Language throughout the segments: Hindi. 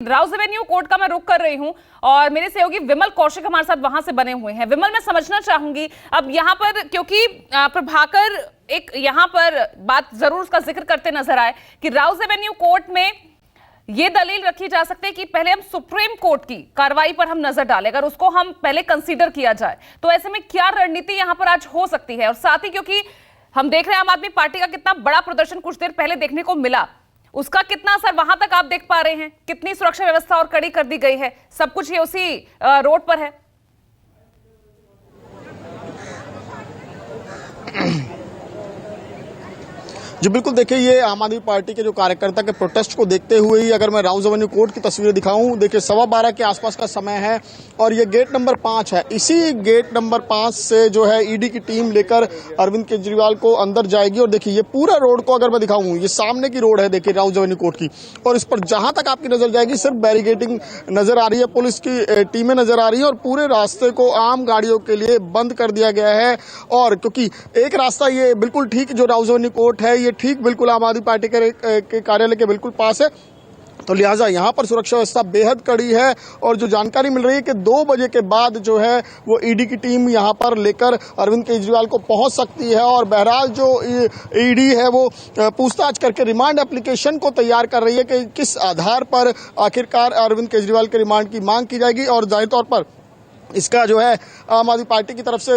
राउज एवेन्यू कोर्ट का मैं रुख कर रही हूं और मेरे सहयोगी विमल कौशिक हमारे साथ वहां से बने हुए हैं। विमल, मैं समझना चाहूंगी अब यहां पर, क्योंकि प्रभाकर एक यहां पर बात जरूर उसका जिक्र करते नजर आए कि राउज एवेन्यू कोर्ट में यह दलील रखी जा सकती है कि पहले हम सुप्रीम कोर्ट की कार्रवाई पर हम नजर डालें, अगर उसको हम पहले कंसीडर किया जाए तो ऐसे में क्या रणनीति यहां पर आज हो सकती है। और साथ ही क्योंकि हम देख रहे हैं आम आदमी पार्टी का कितना बड़ा प्रदर्शन कुछ देर पहले देखने को मिला, उसका कितना असर वहां तक आप देख पा रहे हैं, कितनी सुरक्षा व्यवस्था और कड़ी कर दी गई है, सब कुछ ये उसी रोड पर है। जी बिल्कुल, देखिए ये आम आदमी पार्टी के जो कार्यकर्ता के प्रोटेस्ट को देखते हुए ही अगर मैं राउज एवेन्यू कोर्ट की तस्वीरें दिखाऊं, देखिए 12:15 के आसपास का समय है और ये गेट नंबर 5 है। इसी गेट नंबर 5 से जो है ईडी की टीम लेकर अरविंद केजरीवाल को अंदर जाएगी। और देखिए ये पूरा रोड को अगर मैं दिखाऊं, ये सामने की रोड है देखिए राउज एवेन्यू कोर्ट की, और इस पर जहां तक आपकी नजर जाएगी सिर्फ बैरिकेडिंग नजर आ रही है, पुलिस की टीमें नजर आ रही है और पूरे रास्ते को आम गाड़ियों के लिए बंद कर दिया गया है। और क्योंकि एक रास्ता ये बिल्कुल ठीक जो राउज एवेन्यू कोर्ट है ये ठीक बिल्कुल आम आदमी पार्टी के कार्यालय के बिल्कुल पास है, तो लिहाजा यहां पर सुरक्षा व्यवस्था बेहद कड़ी है। और जो जानकारी मिल रही है कि 2 बजे के बाद जो है वो ईडी की टीम यहां पर लेकर अरविंद केजरीवाल को पहुंच सकती है। और बहरहाल जो ईडी है वो पूछताछ करके रिमांड एप्लीकेशन को तैयार कर रही है कि किस आधार पर आखिरकार अरविंद केजरीवाल के रिमांड की मांग की जाएगी। और जाहिर तौर पर इसका जो है आम आदमी पार्टी की तरफ से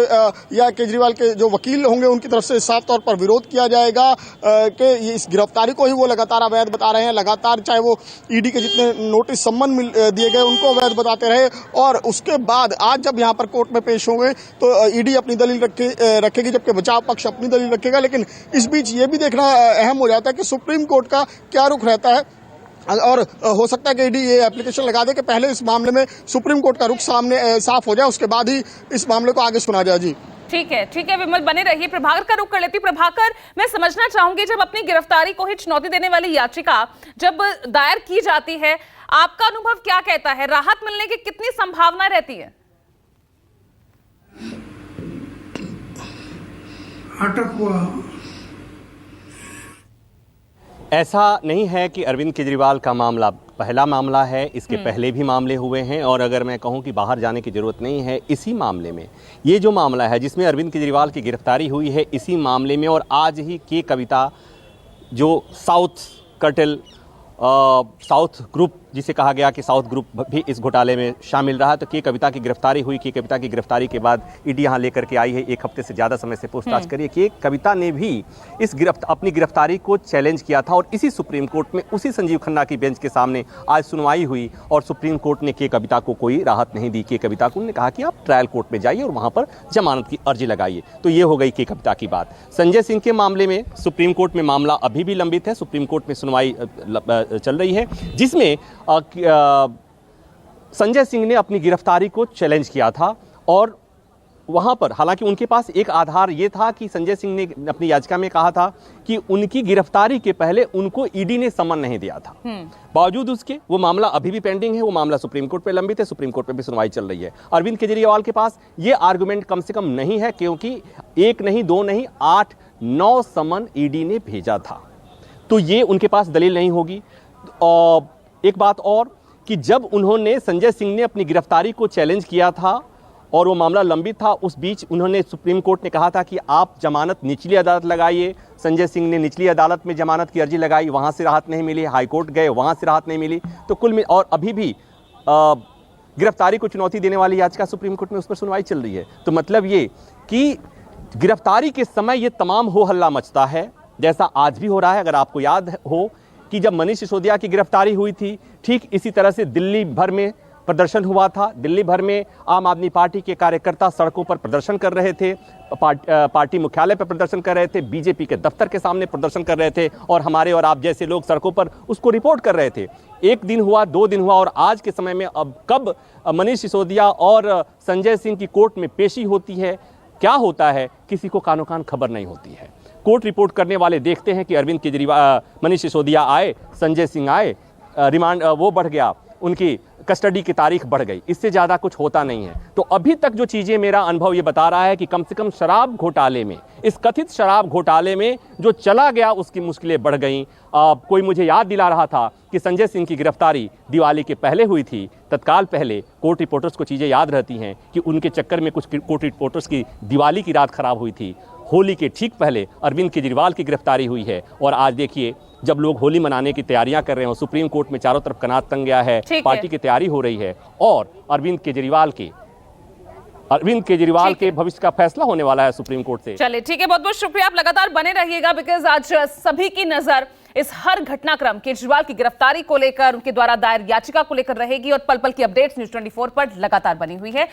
या केजरीवाल के जो वकील होंगे उनकी तरफ से साफ तौर पर विरोध किया जाएगा कि इस गिरफ्तारी को ही वो लगातार अवैध बता रहे हैं। लगातार चाहे वो ईडी के जितने नोटिस सम्मन दिए गए उनको अवैध बताते रहे। और उसके बाद आज जब यहाँ पर कोर्ट में पेश होंगे तो ईडी अपनी दलील रखेगी, जबकि बचाव पक्ष अपनी दलील रखेगा। लेकिन इस बीच ये भी देखना अहम हो जाता है कि सुप्रीम कोर्ट का क्या रुख रहता है। और हो सकता है कि ईडी ये एप्लीकेशन लगा दे कि पहले इस मामले में सुप्रीम कोर्ट का रुख सामने साफ हो जाए, उसके बाद ही इस मामले को आगे सुना जाए। जी ठीक है विमल, बने रहिए। प्रभाकर का रुख कर लेती। प्रभाकर, मैं समझना चाहूंगी जब अपनी गिरफ्तारी को ही चुनौती देने वाली याचिका जब दायर की जाती है, आपका अनुभव क्या कहता है, राहत मिलने की कितनी संभावना रहती है? अटक हुआ ऐसा नहीं है कि अरविंद केजरीवाल का मामला पहला मामला है, इसके पहले भी मामले हुए हैं। और अगर मैं कहूं कि बाहर जाने की ज़रूरत नहीं है, इसी मामले में ये जो मामला है जिसमें अरविंद केजरीवाल की गिरफ्तारी हुई है, इसी मामले में और आज ही के कविता जो साउथ कर्टेल साउथ ग्रुप जिसे कहा गया कि साउथ ग्रुप भी इस घोटाले में शामिल रहा, तो के कविता की गिरफ्तारी हुई। के कविता की गिरफ्तारी के बाद ईडी यहाँ लेकर के आई है, 1 हफ्ते से ज़्यादा समय से पूछताछ करी है। के कविता ने भी अपनी गिरफ्तारी को चैलेंज किया था और इसी सुप्रीम कोर्ट में उसी संजीव खन्ना की बेंच के सामने आज सुनवाई हुई और सुप्रीम कोर्ट ने के कविता को कोई राहत नहीं दी। के कविता को उन्होंने कहा कि आप ट्रायल कोर्ट में जाइए और वहाँ पर जमानत की अर्जी लगाइए। तो ये हो गई के कविता की बात। संजय सिंह के मामले में सुप्रीम कोर्ट में मामला अभी भी लंबित है, सुप्रीम कोर्ट में सुनवाई चल रही है, जिसमें संजय सिंह ने अपनी गिरफ्तारी को चैलेंज किया था। और वहां पर हालांकि उनके पास एक आधार ये था कि संजय सिंह ने अपनी याचिका में कहा था कि उनकी गिरफ्तारी के पहले उनको ईडी ने समन नहीं दिया था। बावजूद उसके वो मामला अभी भी पेंडिंग है, वो मामला सुप्रीम कोर्ट पे लंबित है, सुप्रीम कोर्ट पे भी सुनवाई चल रही है। अरविंद केजरीवाल के पास ये आर्गुमेंट कम से कम नहीं है, क्योंकि 1 नहीं 2 नहीं 8-9 समन ईडी ने भेजा था, तो ये उनके पास दलील नहीं होगी। और एक बात और कि जब उन्होंने संजय सिंह ने अपनी गिरफ्तारी को चैलेंज किया था और वो मामला लंबित था, उस बीच उन्होंने सुप्रीम कोर्ट ने कहा था कि आप जमानत निचली अदालत लगाइए। संजय सिंह ने निचली अदालत में जमानत की अर्जी लगाई, वहाँ से राहत नहीं मिली, हाई कोर्ट गए, वहाँ से राहत नहीं मिली। तो कुल में और अभी भी गिरफ्तारी को चुनौती देने वाली याचिका सुप्रीम कोर्ट में उस पर सुनवाई चल रही है। तो मतलब ये कि गिरफ्तारी के समय ये तमाम हो हल्ला मचता है, जैसा आज भी हो रहा है। अगर आपको याद हो कि जब मनीष सिसोदिया की गिरफ्तारी हुई थी, ठीक इसी तरह से दिल्ली भर में प्रदर्शन हुआ था। दिल्ली भर में आम आदमी पार्टी के कार्यकर्ता सड़कों पर प्रदर्शन कर रहे थे, पार्टी मुख्यालय पर प्रदर्शन कर रहे थे, बीजेपी के दफ्तर के सामने प्रदर्शन कर रहे थे, और हमारे और आप जैसे लोग सड़कों पर उसको रिपोर्ट कर रहे थे। 1 दिन हुआ, 2 दिन हुआ, और आज के समय में अब कब मनीष सिसोदिया और संजय सिंह की कोर्ट में पेशी होती है, क्या होता है, किसी को कानो कान खबर नहीं होती है। कोर्ट रिपोर्ट करने वाले देखते हैं कि अरविंद केजरीवाल, मनीष सिसोदिया आए, संजय सिंह आए, रिमांड वो बढ़ गया, उनकी कस्टडी की तारीख बढ़ गई, इससे ज़्यादा कुछ होता नहीं है। तो अभी तक जो चीज़ें, मेरा अनुभव ये बता रहा है कि कम से कम शराब घोटाले में इस कथित शराब घोटाले में जो चला गया उसकी मुश्किलें बढ़ गईं। कोई मुझे याद दिला रहा था कि संजय सिंह की गिरफ्तारी दिवाली के पहले हुई थी। तत्काल पहले कोर्ट रिपोर्टर्स को चीज़ें याद रहती हैं कि उनके चक्कर में कुछ कोर्ट रिपोर्टर्स की दिवाली की रात खराब हुई थी। होली के ठीक पहले अरविंद केजरीवाल की गिरफ्तारी हुई है और आज देखिए जब लोग होली मनाने की तैयारियां कर रहे हैं, सुप्रीम कोर्ट में चारों तरफ कनात तंग गया है, पार्टी की तैयारी हो रही है और अरविंद केजरीवाल के भविष्य का फैसला होने वाला है सुप्रीम कोर्ट से। चलिए ठीक है, बहुत बहुत शुक्रिया, आप लगातार बने रहिएगा बिकॉज आज सभी की नजर इस हर घटनाक्रम केजरीवाल की गिरफ्तारी को लेकर, उनके द्वारा दायर याचिका को लेकर रहेगी और पल पल की अपडेट्स न्यूज़ 24 पर लगातार बनी हुई है।